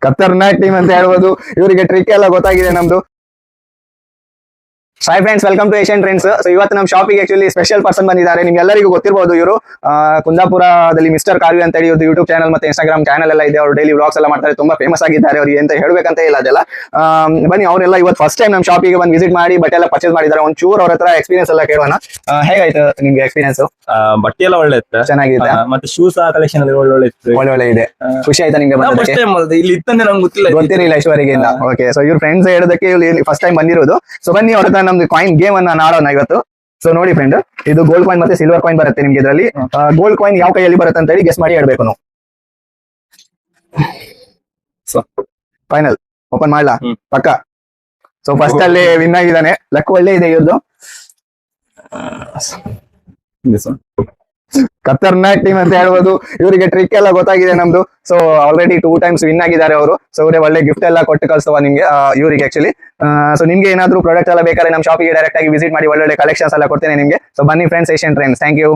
ಖತರ್ನಾಕ್ team ಅಂತ ಹೇಳ್ಬೋದು. ಇವರಿಗೆ ಟ್ರಿಕ್ ಎಲ್ಲ ಗೊತ್ತಾಗಿದೆ ನಮ್ದು. Hi friends, welcome to Asian Trends. So ಇವತ್ತು ನಮ್ಮ ಶಾಪಿಗೆ ಆಕ್ಚುಲಿ ಸ್ಪೆಷಲ್ ಪರ್ಸನ್ ಬಂದಿದ್ದಾರೆ. ನಿಮ್ಗೆ ಎಲ್ಲರಿಗೂ ಗೊತ್ತಿರಬಹುದು, ಇವರು ಕುಂದಾಪುರದಲ್ಲಿ ಮಿಸ್ಟರ್ ಕಾರ್ವಿ ಅಂತ ಹೇಳಿ ಇವ್ರದ್ದು ಯೂಟ್ಯೂಬ್ ಚಾನಲ್ ಮತ್ತೆ ಇನ್ಸ್ಟಾಗ್ರಾಮ್ ಚಾನಲ್ ಎಲ್ಲ ಇದೆ. ಅವರು ಡೈಲಿ ವ್ಲಾಗ್ಸ್ ಎಲ್ಲ ಮಾಡ್ತಾರೆ, ತುಂಬಾ ಫೇಮಸ್ ಆಗಿದ್ದಾರೆ. ಅವ್ರಿಗೆ ಅಂತ ಹೇಳ್ಬೇಕಂತ ಇಲ್ಲ ಅದೆಲ್ಲ. ಬನ್ನಿ, ಅವರೆಲ್ಲ ಇವತ್ತು ಫಸ್ಟ್ ಟೈಮ್ ನಮ್ಮ ಶಾಪಿಗೆ ಬಂದು ವಿಸಿಟ್ ಮಾಡಿ ಬಟ್ಟೆ ಎಲ್ಲ ಪರ್ಚೇಸ್ ಮಾಡಿದ್ದಾರೆ. ಒಂಚೂರು ಅವ್ರ ಹತ್ರ ಎಕ್ಸ್ಪೀರಿಯನ್ಸ್ ಎಲ್ಲ ಕೇಳೋಣ. ಹೇಗಾಯ್ತು ನಿಮ್ಗೆ ಎಕ್ಸ್ಪೀರಿಯನ್ಸ್? ಬಟ್ಟೆ ಎಲ್ಲ ಒಳ್ಳೆ ಇತ್ತು, ಚೆನ್ನಾಗಿದೆ. ಮತ್ತೆ ಶೂಸ್ ಕಲೆಕ್ಷನ್ ಅಲ್ಲಿ ಒಳ್ಳೆ ಇತ್ತು. ಒಳ್ಳೆ ಇದೆ. ಖುಷಿ ಆಯ್ತಾ ನಿಮ್ಗೆ? ಇಲ್ಲಿ ಇತ್ತಂದ್ರೆ ನಮ್ಗೆ ಗೊತ್ತಿರಲಿಲ್ಲ ಇಷ್ಟವರೆಗಿಂದ. ಓಕೆ, ಸೊ ಇವ್ರ ಫ್ರೆಂಡ್ಸ್ ಹೇಳೋದಕ್ಕೆ ಇಲ್ಲಿ ಫಸ್ಟ್ ಟೈಮ್ ಬಂದಿರೋದು. ಸೊ ಬನ್ನಿ, ಅವ್ರ ಹತ್ರ ನಮ್ದು ಕಾಯಿನ್ ಗೇಮ್ ಅನ್ನ ಆಡೋಣ ಇವತ್ತು. ಸೊ ನೋಡಿ ಫ್ರೆಂಡ್, ಇದು ಗೋಲ್ಡ್ ಕಾಯಿನ್ ಮತ್ತೆ ಸಿಲ್ವರ್ ಕಾಯಿನ್ ಬರುತ್ತೆ ನಿಮ್ಗೆ. ಇದರಲ್ಲಿ ಗೋಲ್ಡ್ ಕಾಯಿನ್ ಯಾವ ಕೈಯಲ್ಲಿ ಬರುತ್ತೆ ಅಂತ ಹೇಳಿ ಗೆಸ್ ಮಾಡಿ ಹೇಳ್ಬೇಕು ನಾವು. ಸೊ ಫೈನಲ್ ಓಪನ್ ಮಾಡ್ಲಾ? ಪಕ್ಕ. ಸೊ ಫಸ್ಟ್ ಅಲ್ಲಿ ವಿನ್ ಆಗಿದ್ದಾನೆ. ಲಕ್ ಒಳ್ಳೆ ಇದೆ ಇವ್ರದ್ದು. ಖತರ್ನಾಕ್ ಟೀಮ್ ಅಂತ ಹೇಳ್ಬೋದು. ಇವರಿಗೆ ಟ್ರಿಕ್ ಎಲ್ಲ ಗೊತ್ತಾಗಿದೆ ನಮ್ದು. ಸೊ ಆಲ್ರೆಡಿ 2 ಟೈಮ್ಸ್ ವಿನ್ ಆಗಿದ್ದಾರೆ ಅವರು. ಸೊ ಅವರೇ ಒಳ್ಳೆ ಗಿಫ್ಟ್ ಎಲ್ಲ ಕೊಟ್ಟು ಕಳಿಸುವ ನಿಮ್ಗೆ, ಇವರಿಗೆ ಆಕ್ಚುಲಿ. ಸೊ ನಿಮ್ಗೆ ಏನಾದ್ರು ಪ್ರಾಡಕ್ಟ್ ಎಲ್ಲ ಬೇಕಾದ್ರೆ ನಮ್ಮ ಶಾಪಿಗೆ ಡೈರೆಕ್ಟ್ ಆಗಿ ವಿಸಿಟ್ ಮಾಡಿ, ಒಳ್ಳೊಳ್ಳೆ ಕಲೆಕ್ಷನ್ಸ್ ಎಲ್ಲ ಕೊಡ್ತೇನೆ ನಿಮ್ಗೆ. ಸೊ ಬನ್ನಿ friends, Asian Trends. Thank you.